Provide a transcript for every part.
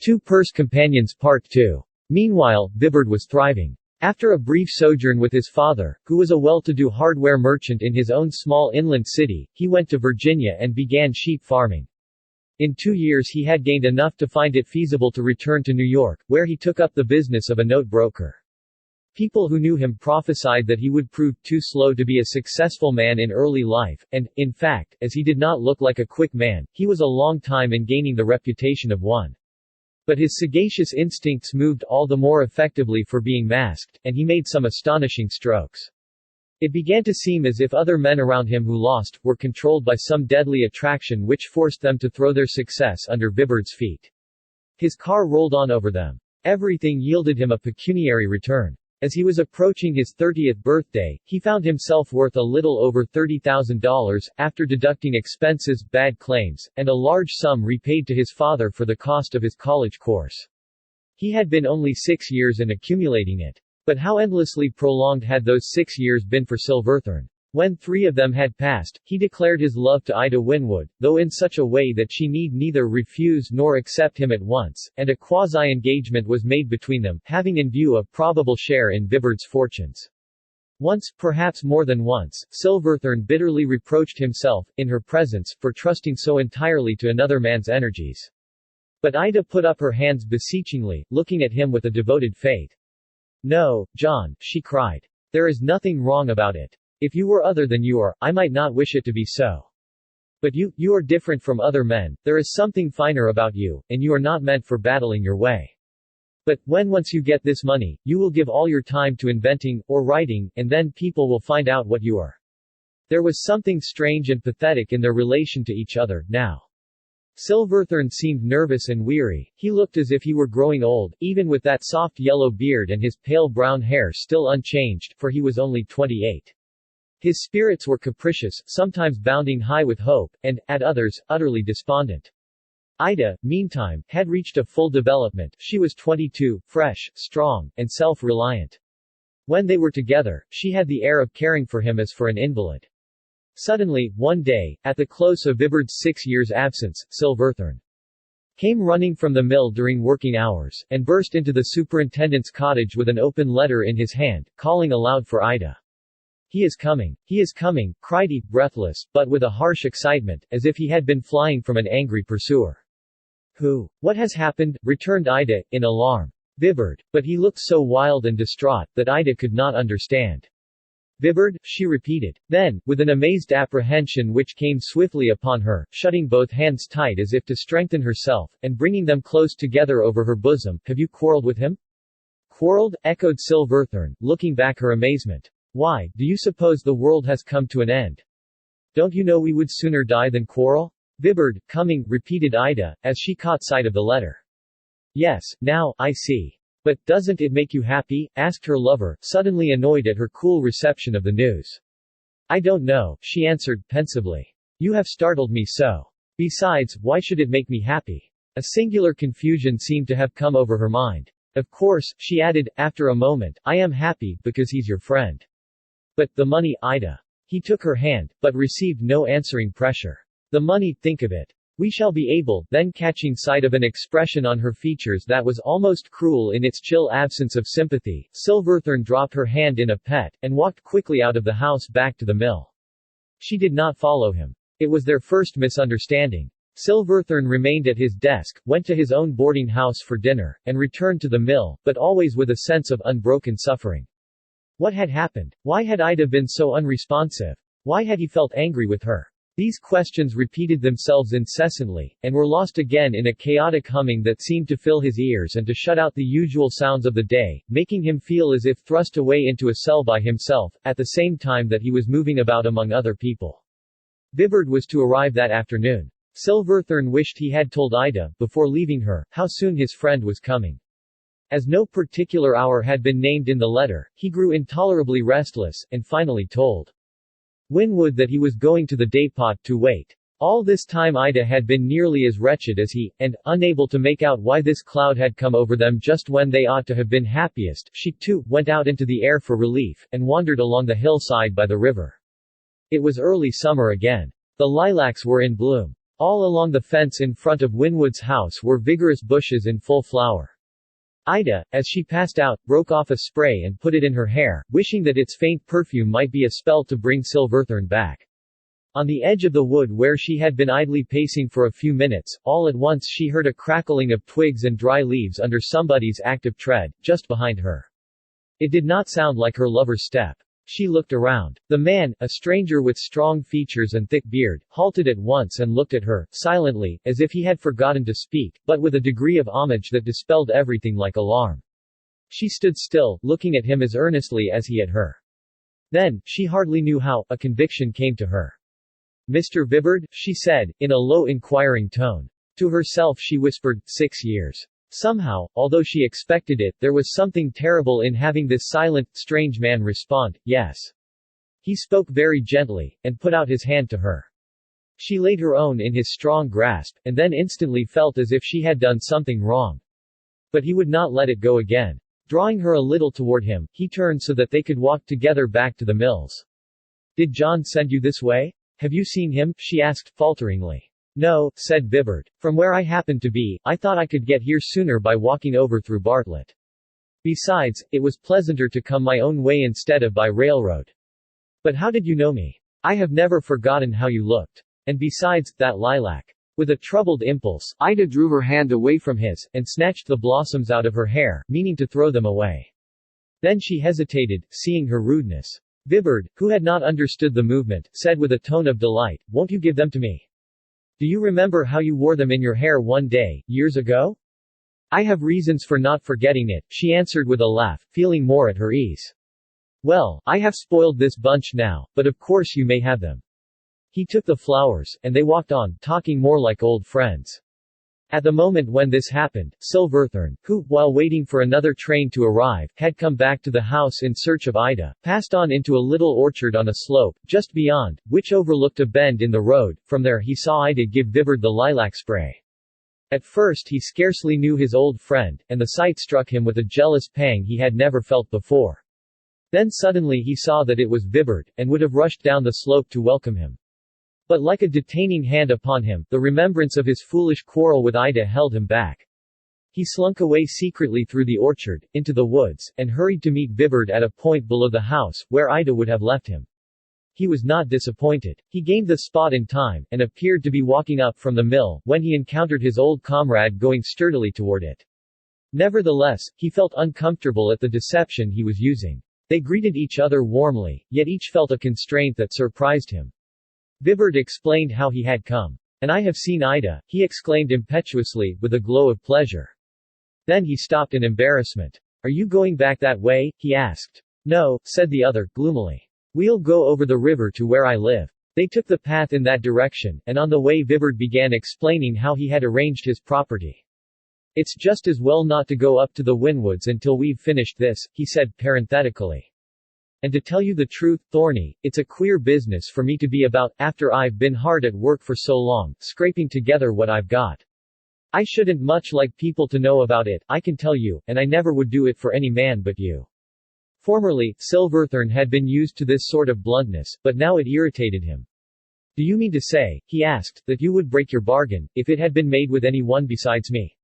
Two Purse Companions Part 2. Meanwhile, Vibert was thriving. After a brief sojourn with his father, who was a well-to-do hardware merchant in his own small inland city, he went to Virginia and began sheep farming. In 2 years he had gained enough to find it feasible to return to New York, where he took up the business of a note broker. People who knew him prophesied that he would prove too slow to be a successful man in early life, and, in fact, as he did not look like a quick man, he was a long time in gaining the reputation of one. But his sagacious instincts moved all the more effectively for being masked, and he made some astonishing strokes. It began to seem as if other men around him who lost, were controlled by some deadly attraction which forced them to throw their success under Vibert's feet. His car rolled on over them. Everything yielded him a pecuniary return. As he was approaching his 30th birthday, he found himself worth a little over $30,000, after deducting expenses, bad claims, and a large sum repaid to his father for the cost of his college course. He had been only 6 years in accumulating it. But how endlessly prolonged had those 6 years been for Silverthorne? When 3 of them had passed, he declared his love to Ida Winwood, though in such a way that she need neither refuse nor accept him at once, and a quasi-engagement was made between them, having in view a probable share in Vibert's fortunes. Once, perhaps more than once, Silverthorne bitterly reproached himself, in her presence, for trusting so entirely to another man's energies. But Ida put up her hands beseechingly, looking at him with a devoted faith. "No, John," she cried. "There is nothing wrong about it. If you were other than you are, I might not wish it to be so. But you are different from other men, there is something finer about you, and you are not meant for battling your way. But, when once you get this money, you will give all your time to inventing, or writing, and then people will find out what you are." There was something strange and pathetic in their relation to each other, now. Silverthorne seemed nervous and weary, he looked as if he were growing old, even with that soft yellow beard and his pale brown hair still unchanged, for he was only 28. His spirits were capricious, sometimes bounding high with hope, and, at others, utterly despondent. Ida, meantime, had reached a full development. She was 22, fresh, strong, and self-reliant. When they were together, she had the air of caring for him as for an invalid. Suddenly, one day, at the close of Vibert's 6 years' absence, Silverthorne came running from the mill during working hours, and burst into the superintendent's cottage with an open letter in his hand, calling aloud for Ida. He is coming," cried he, breathless, but with a harsh excitement, as if he had been flying from an angry pursuer. "Who? What has happened?" returned Ida, in alarm. "Vibert," but he looked so wild and distraught, that Ida could not understand. "Vibert," she repeated. Then, with an amazed apprehension which came swiftly upon her, shutting both hands tight as if to strengthen herself, and bringing them close together over her bosom, "Have you quarreled with him?" "Quarreled?" echoed Silverthorne, looking back her amazement. "Why, do you suppose the world has come to an end? Don't you know we would sooner die than quarrel?" "Vibert, coming," repeated Ida, as she caught sight of the letter. "Yes, now, I see. But, doesn't it make you happy?" asked her lover, suddenly annoyed at her cool reception of the news. "I don't know," she answered, pensively. "You have startled me so. Besides, why should it make me happy?" A singular confusion seemed to have come over her mind. "Of course," she added, after a moment, "I am happy, because he's your friend. But, the money, Ida." He took her hand, but received no answering pressure. "The money, think of it. We shall be able," then catching sight of an expression on her features that was almost cruel in its chill absence of sympathy, Silverthorne dropped her hand in a pet, and walked quickly out of the house back to the mill. She did not follow him. It was their first misunderstanding. Silverthorne remained at his desk, went to his own boarding house for dinner, and returned to the mill, but always with a sense of unbroken suffering. What had happened? Why had Ida been so unresponsive? Why had he felt angry with her? These questions repeated themselves incessantly, and were lost again in a chaotic humming that seemed to fill his ears and to shut out the usual sounds of the day, making him feel as if thrust away into a cell by himself, at the same time that he was moving about among other people. Vibert was to arrive that afternoon. Silverthorne wished he had told Ida, before leaving her, how soon his friend was coming. As no particular hour had been named in the letter, he grew intolerably restless, and finally told Winwood that he was going to the depot to wait. All this time Ida had been nearly as wretched as he, and, unable to make out why this cloud had come over them just when they ought to have been happiest, she too went out into the air for relief, and wandered along the hillside by the river. It was early summer again. The lilacs were in bloom. All along the fence in front of Winwood's house were vigorous bushes in full flower. Ida, as she passed out, broke off a spray and put it in her hair, wishing that its faint perfume might be a spell to bring Silverthorn back. On the edge of the wood where she had been idly pacing for a few minutes, all at once she heard a crackling of twigs and dry leaves under somebody's active tread, just behind her. It did not sound like her lover's step. She looked around. The man, a stranger with strong features and thick beard, halted at once and looked at her, silently, as if he had forgotten to speak, but with a degree of homage that dispelled everything like alarm. She stood still, looking at him as earnestly as he at her. Then, she hardly knew how, a conviction came to her. "Mr. Vibard?" she said, in a low inquiring tone. To herself she whispered, 6 years. Somehow, although she expected it, there was something terrible in having this silent, strange man respond, yes. He spoke very gently, and put out his hand to her. She laid her own in his strong grasp, and then instantly felt as if she had done something wrong. But he would not let it go again. Drawing her a little toward him, he turned so that they could walk together back to the mills. "Did John send you this way? Have you seen him?" she asked, falteringly. "No," said Vibard. "From where I happened to be, I thought I could get here sooner by walking over through Bartlett. Besides, it was pleasanter to come my own way instead of by railroad. But how did you know me? I have never forgotten how you looked. And besides, that lilac." With a troubled impulse, Ida drew her hand away from his, and snatched the blossoms out of her hair, meaning to throw them away. Then she hesitated, seeing her rudeness. Vibard, who had not understood the movement, said with a tone of delight, "Won't you give them to me? Do you remember how you wore them in your hair one day, years ago?" "I have reasons for not forgetting it," she answered with a laugh, feeling more at her ease. "Well, I have spoiled this bunch now, but of course you may have them." He took the flowers, and they walked on, talking more like old friends. At the moment when this happened, Silverthorn, who, while waiting for another train to arrive, had come back to the house in search of Ida, passed on into a little orchard on a slope, just beyond, which overlooked a bend in the road. From there he saw Ida give Vibard the lilac spray. At first he scarcely knew his old friend, and the sight struck him with a jealous pang he had never felt before. Then suddenly he saw that it was Vibard, and would have rushed down the slope to welcome him. But like a detaining hand upon him, the remembrance of his foolish quarrel with Ida held him back. He slunk away secretly through the orchard, into the woods, and hurried to meet Vibard at a point below the house, where Ida would have left him. He was not disappointed. He gained the spot in time, and appeared to be walking up from the mill, when he encountered his old comrade going sturdily toward it. Nevertheless, he felt uncomfortable at the deception he was using. They greeted each other warmly, yet each felt a constraint that surprised him. Vibard explained how he had come. "And I have seen Ida," he exclaimed impetuously, with a glow of pleasure. Then he stopped in embarrassment. "Are you going back that way?" he asked. "No," said the other, gloomily. "We'll go over the river to where I live." They took the path in that direction, and on the way Vibard began explaining how he had arranged his property. "It's just as well not to go up to the Winwoods until we've finished this," he said, parenthetically. "And to tell you the truth, Thorny, it's a queer business for me to be about, after I've been hard at work for so long, scraping together what I've got. I shouldn't much like people to know about it, I can tell you, and I never would do it for any man but you." Formerly, Silverthorn had been used to this sort of bluntness, but now it irritated him. "Do you mean to say," he asked, "that you would break your bargain, if it had been made with any one besides me?"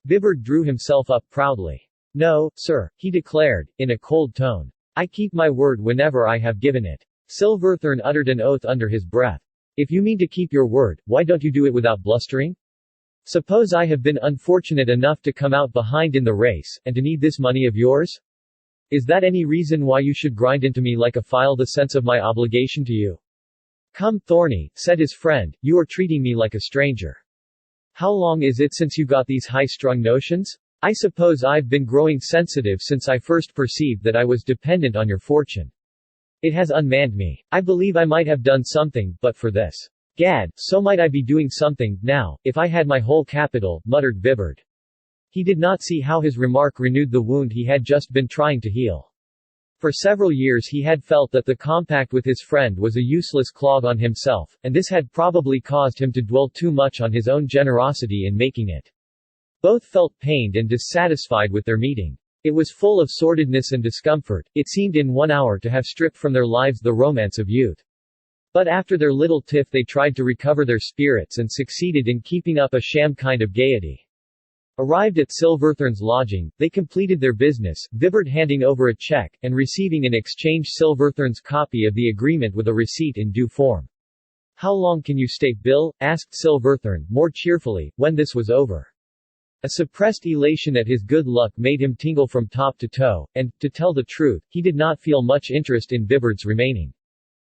Vibard drew himself up proudly. "No, sir," he declared, in a cold tone. "I keep my word whenever I have given it." Silverthorn uttered an oath under his breath. "If you mean to keep your word, why don't you do it without blustering? Suppose I have been unfortunate enough to come out behind in the race, and to need this money of yours? Is that any reason why you should grind into me like a file the sense of my obligation to you?" "Come, Thorny," said his friend, "you are treating me like a stranger. How long is it since you got these high-strung notions? I suppose I've been growing sensitive since I first perceived that I was dependent on your fortune. It has unmanned me. I believe I might have done something, but for this. Gad, so might I be doing something, now, if I had my whole capital," muttered Vibard. He did not see how his remark renewed the wound he had just been trying to heal. For several years he had felt that the compact with his friend was a useless clog on himself, and this had probably caused him to dwell too much on his own generosity in making it. Both felt pained and dissatisfied with their meeting. It was full of sordidness and discomfort. It seemed in 1 hour to have stripped from their lives the romance of youth. But after their little tiff they tried to recover their spirits and succeeded in keeping up a sham kind of gaiety. Arrived at Silverthorne's lodging, they completed their business, Vibert handing over a check, and receiving in exchange Silverthorne's copy of the agreement with a receipt in due form. "How long can you stay, Bill?" asked Silverthorne, more cheerfully, when this was over. A suppressed elation at his good luck made him tingle from top to toe, and, to tell the truth, he did not feel much interest in Vibert's remaining.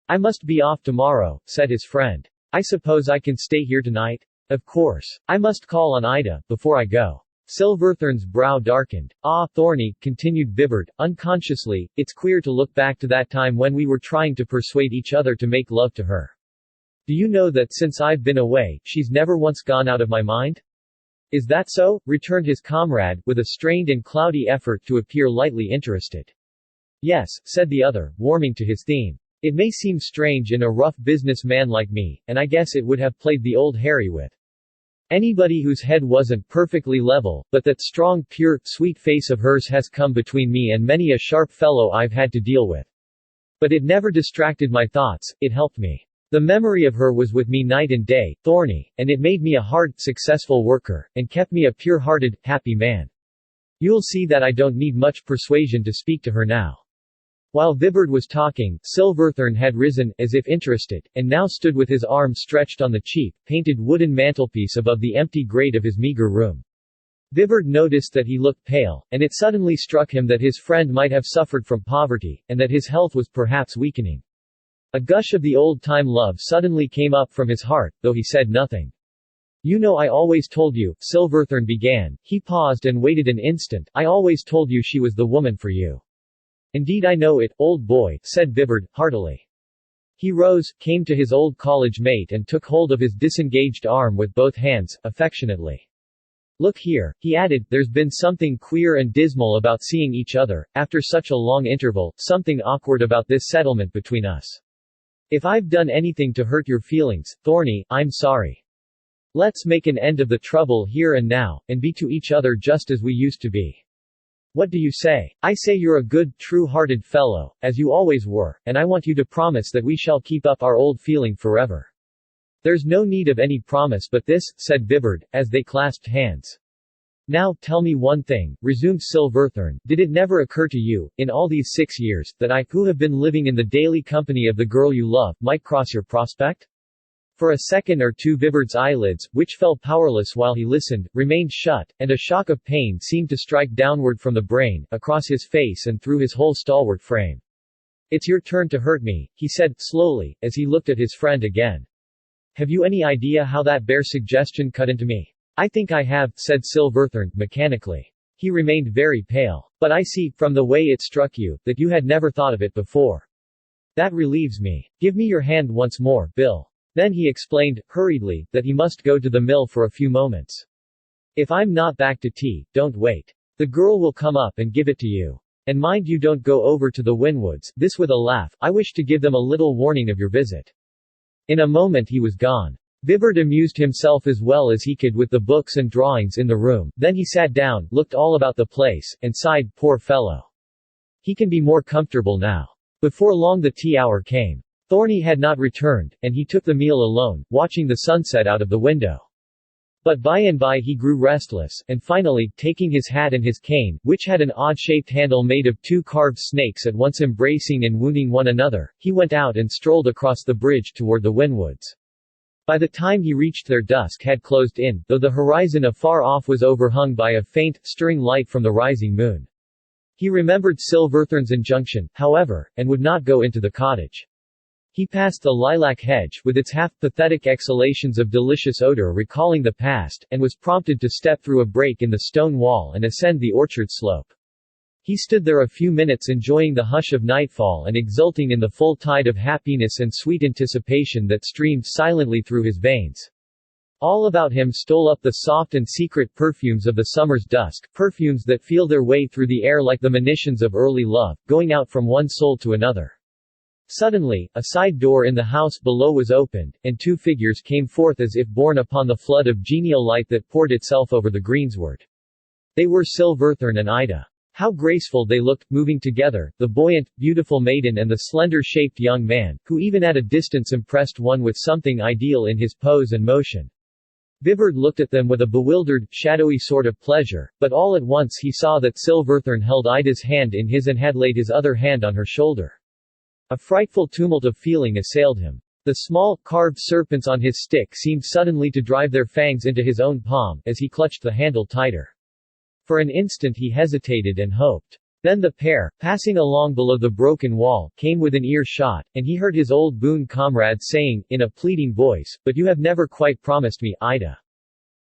"I must be off tomorrow," said his friend. "I suppose I can stay here tonight?" "Of course. I must call on Ida, before I go." Silverthorne's brow darkened. "Ah, Thorny," continued Vibert, unconsciously, "it's queer to look back to that time when we were trying to persuade each other to make love to her. Do you know that since I've been away, she's never once gone out of my mind?" "Is that so?" returned his comrade, with a strained and cloudy effort to appear lightly interested. "Yes," said the other, warming to his theme. "It may seem strange in a rough business man like me, and I guess it would have played the old Harry with anybody whose head wasn't perfectly level, but that strong, pure, sweet face of hers has come between me and many a sharp fellow I've had to deal with. But it never distracted my thoughts, it helped me. The memory of her was with me night and day, Thorny, and it made me a hard, successful worker, and kept me a pure-hearted, happy man. You'll see that I don't need much persuasion to speak to her now." While Vibert was talking, Silverthorne had risen, as if interested, and now stood with his arm stretched on the cheap, painted wooden mantelpiece above the empty grate of his meager room. Vibert noticed that he looked pale, and it suddenly struck him that his friend might have suffered from poverty, and that his health was perhaps weakening. A gush of the old-time love suddenly came up from his heart, though he said nothing. "You know I always told you," Silverthorne began. He paused and waited an instant. "I always told you she was the woman for you." "Indeed I know it, old boy," said Vibert, heartily. He rose, came to his old college mate and took hold of his disengaged arm with both hands, affectionately. "Look here," he added, "there's been something queer and dismal about seeing each other, after such a long interval, something awkward about this settlement between us. If I've done anything to hurt your feelings, Thorny, I'm sorry. Let's make an end of the trouble here and now, and be to each other just as we used to be. What do you say?" "I say you're a good, true-hearted fellow, as you always were, and I want you to promise that we shall keep up our old feeling forever." "There's no need of any promise but this," said Vibert, as they clasped hands. "Now, tell me one thing," resumed Silverthorne, "did it never occur to you, in all these 6 years, that I, who have been living in the daily company of the girl you love, might cross your prospect?" For a second or two Vibert's eyelids, which fell powerless while he listened, remained shut, and a shock of pain seemed to strike downward from the brain, across his face and through his whole stalwart frame. "It's your turn to hurt me," he said, slowly, as he looked at his friend again. "Have you any idea how that bare suggestion cut into me?" "I think I have," said Silverthorne, mechanically. He remained very pale. "But I see, from the way it struck you, that you had never thought of it before. That relieves me. Give me your hand once more, Bill." Then he explained, hurriedly, that he must go to the mill for a few moments. "If I'm not back to tea, don't wait. The girl will come up and give it to you. And mind you don't go over to the Winwoods," this with a laugh, "I wish to give them a little warning of your visit." In a moment he was gone. Vibert amused himself as well as he could with the books and drawings in the room, then he sat down, looked all about the place, and sighed, poor fellow. He can be more comfortable now. Before long the tea hour came. Thorny had not returned, and he took the meal alone, watching the sunset out of the window. But by and by he grew restless, and finally, taking his hat and his cane, which had an odd-shaped handle made of 2 carved snakes at once embracing and wounding one another, he went out and strolled across the bridge toward the Winwoods. By the time he reached there dusk had closed in, though the horizon afar off was overhung by a faint, stirring light from the rising moon. He remembered Silverthorne's injunction, however, and would not go into the cottage. He passed the lilac hedge, with its half-pathetic exhalations of delicious odor recalling the past, and was prompted to step through a break in the stone wall and ascend the orchard slope. He stood there a few minutes enjoying the hush of nightfall and exulting in the full tide of happiness and sweet anticipation that streamed silently through his veins. All about him stole up the soft and secret perfumes of the summer's dusk, perfumes that feel their way through the air like the monitions of early love, going out from one soul to another. Suddenly, a side door in the house below was opened, and 2 figures came forth as if borne upon the flood of genial light that poured itself over the greensward. They were Silverthorne and Ida. How graceful they looked, moving together, the buoyant, beautiful maiden and the slender-shaped young man, who even at a distance impressed one with something ideal in his pose and motion. Vibert looked at them with a bewildered, shadowy sort of pleasure, but all at once he saw that Silverthorn held Ida's hand in his and had laid his other hand on her shoulder. A frightful tumult of feeling assailed him. The small, carved serpents on his stick seemed suddenly to drive their fangs into his own palm, as he clutched the handle tighter. For an instant he hesitated and hoped. Then the pair, passing along below the broken wall, came within earshot, and he heard his old boon comrade saying, in a pleading voice, "But you have never quite promised me, Ida.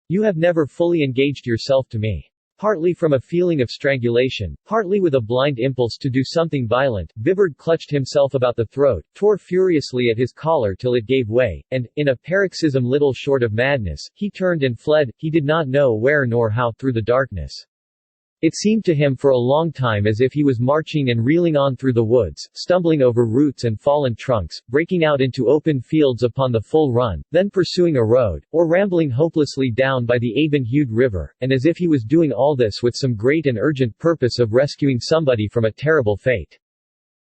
You have never fully engaged yourself to me." Partly from a feeling of strangulation, partly with a blind impulse to do something violent, Vibert clutched himself about the throat, tore furiously at his collar till it gave way, and, in a paroxysm little short of madness, he turned and fled, he did not know where nor how, through the darkness. It seemed to him for a long time as if he was marching and reeling on through the woods, stumbling over roots and fallen trunks, breaking out into open fields upon the full run, then pursuing a road, or rambling hopelessly down by the ebon-hued river, and as if he was doing all this with some great and urgent purpose of rescuing somebody from a terrible fate.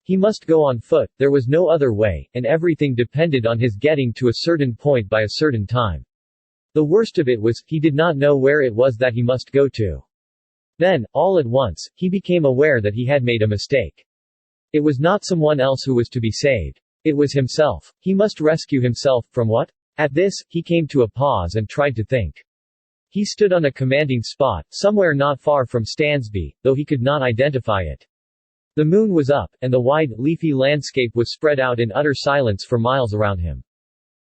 He must go on foot, there was no other way, and everything depended on his getting to a certain point by a certain time. The worst of it was, he did not know where it was that he must go to. Then, all at once, he became aware that he had made a mistake. It was not someone else who was to be saved. It was himself. He must rescue himself, from what? At this, he came to a pause and tried to think. He stood on a commanding spot, somewhere not far from Stansby, though he could not identify it. The moon was up, and the wide, leafy landscape was spread out in utter silence for miles around him.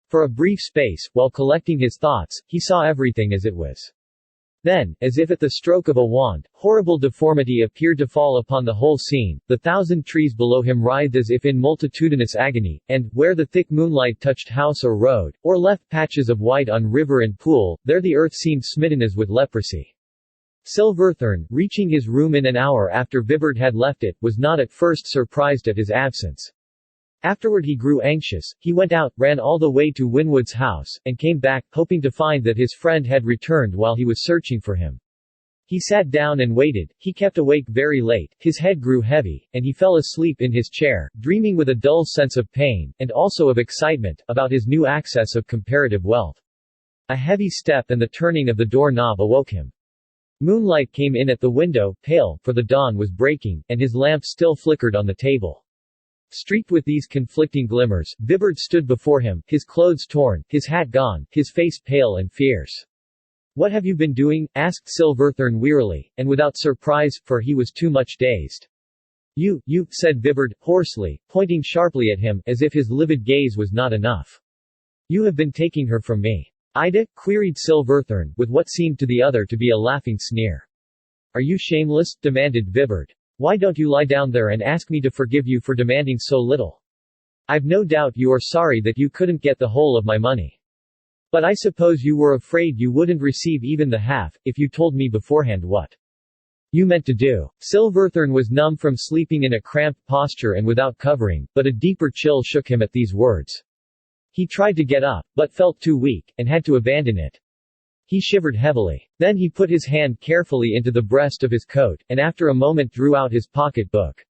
For a brief space, while collecting his thoughts, he saw everything as it was. Then, as if at the stroke of a wand, horrible deformity appeared to fall upon the whole scene, the 1,000 trees below him writhed as if in multitudinous agony, and, where the thick moonlight touched house or road, or left patches of white on river and pool, there the earth seemed smitten as with leprosy. Silverthorn, reaching his room in an hour after Vibert had left it, was not at first surprised at his absence. Afterward he grew anxious, he went out, ran all the way to Winwood's house, and came back, hoping to find that his friend had returned while he was searching for him. He sat down and waited, he kept awake very late, his head grew heavy, and he fell asleep in his chair, dreaming with a dull sense of pain, and also of excitement, about his new access of comparative wealth. A heavy step and the turning of the door-knob awoke him. Moonlight came in at the window, pale, for the dawn was breaking, and his lamp still flickered on the table. Streaked with these conflicting glimmers, Vibert stood before him, his clothes torn, his hat gone, his face pale and fierce. "What have you been doing?" asked Silverthorn wearily, and without surprise, for he was too much dazed. You, said Vibert, hoarsely, pointing sharply at him, as if his livid gaze was not enough. "You have been taking her from me." "Ida?" queried Silverthorn, with what seemed to the other to be a laughing sneer. "Are you shameless?" demanded Vibert. "Why don't you lie down there and ask me to forgive you for demanding so little? I've no doubt you are sorry that you couldn't get the whole of my money. But I suppose you were afraid you wouldn't receive even the half, if you told me beforehand what you meant to do." Silverthorn was numb from sleeping in a cramped posture and without covering, but a deeper chill shook him at these words. He tried to get up, but felt too weak, and had to abandon it. He shivered heavily. Then he put his hand carefully into the breast of his coat, and after a moment drew out his pocket-book.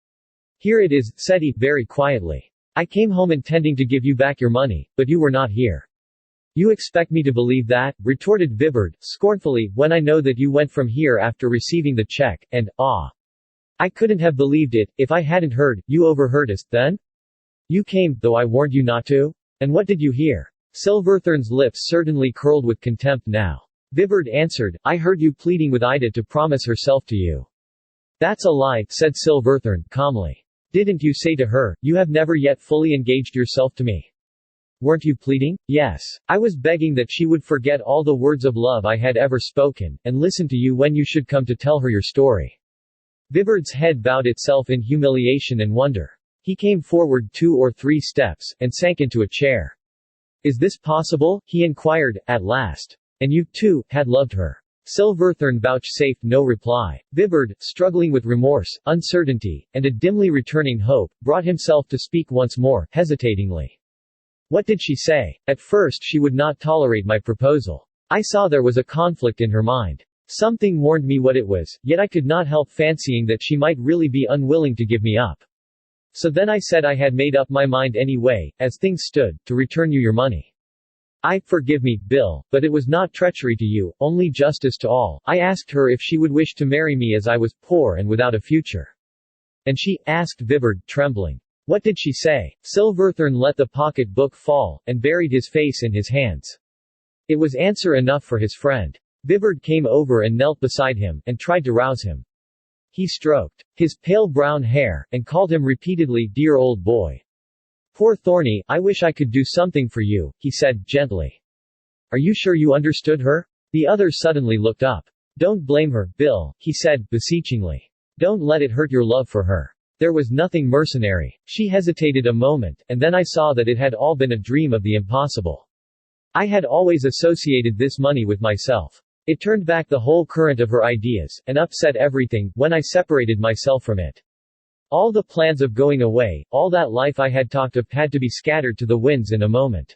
"Here it is," said he, very quietly. "I came home intending to give you back your money, but you were not here." "You expect me to believe that?" retorted Vibert, scornfully, "when I know that you went from here after receiving the check, and, I couldn't have believed it, if I hadn't heard. You overheard us, then? You came, though I warned you not to? And what did you hear?" Silverthorn's lips certainly curled with contempt now. Vibert answered, "I heard you pleading with Ida to promise herself to you." "That's a lie," said Silverthorn, calmly. "Didn't you say to her, 'You have never yet fully engaged yourself to me'? Weren't you pleading?" "Yes. I was begging that she would forget all the words of love I had ever spoken, and listen to you when you should come to tell her your story." Vibert's head bowed itself in humiliation and wonder. He came forward 2 or 3 steps, and sank into a chair. "Is this possible?" he inquired, at last. "And you, too, had loved her?" Silverthorn vouchsafed no reply. Vibert, struggling with remorse, uncertainty, and a dimly returning hope, brought himself to speak once more, hesitatingly. "What did she say?" "At first she would not tolerate my proposal. I saw there was a conflict in her mind." Something warned me what it was, yet I could not help fancying that she might really be unwilling to give me up. So then I said I had made up my mind anyway, as things stood, to return you your money. Forgive me, Bill, but it was not treachery to you, only justice to all. I asked her if she would wish to marry me as I was poor and without a future. And she, asked Vibard, trembling. What did she say? Silverthorne let the pocket book fall, and buried his face in his hands. It was answer enough for his friend. Vibard came over and knelt beside him, and tried to rouse him. He stroked his pale brown hair, and called him repeatedly dear old boy. Poor Thorny, I wish I could do something for you, he said, gently. Are you sure you understood her? The other suddenly looked up. Don't blame her, Bill, he said, beseechingly. Don't let it hurt your love for her. There was nothing mercenary. She hesitated a moment, and then I saw that it had all been a dream of the impossible. I had always associated this money with myself. It turned back the whole current of her ideas, and upset everything, when I separated myself from it. All the plans of going away, all that life I had talked of had to be scattered to the winds in a moment.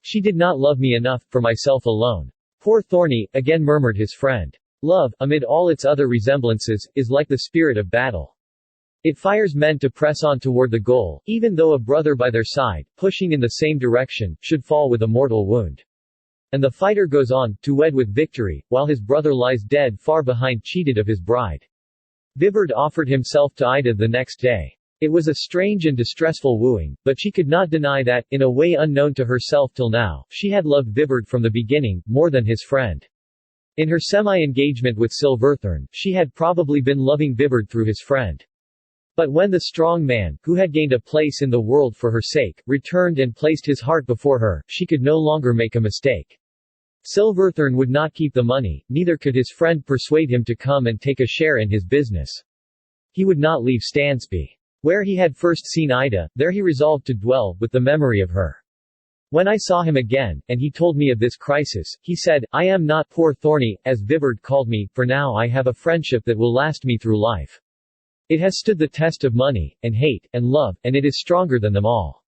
She did not love me enough, for myself alone. Poor Thorny, again murmured his friend. Love, amid all its other resemblances, is like the spirit of battle. It fires men to press on toward the goal, even though a brother by their side, pushing in the same direction, should fall with a mortal wound. And the fighter goes on, to wed with victory, while his brother lies dead far behind, cheated of his bride. Vibard offered himself to Ida the next day. It was a strange and distressful wooing, but she could not deny that, in a way unknown to herself till now, she had loved Vibard from the beginning, more than his friend. In her semi-engagement with Silverthorne, she had probably been loving Vibard through his friend. But when the strong man, who had gained a place in the world for her sake, returned and placed his heart before her, she could no longer make a mistake. Silverthorne would not keep the money, neither could his friend persuade him to come and take a share in his business. He would not leave Stansby. Where he had first seen Ida, there he resolved to dwell, with the memory of her. When I saw him again, and he told me of this crisis, he said, I am not poor Thorny, as Vibard called me, for now I have a friendship that will last me through life. It has stood the test of money, and hate, and love, and it is stronger than them all.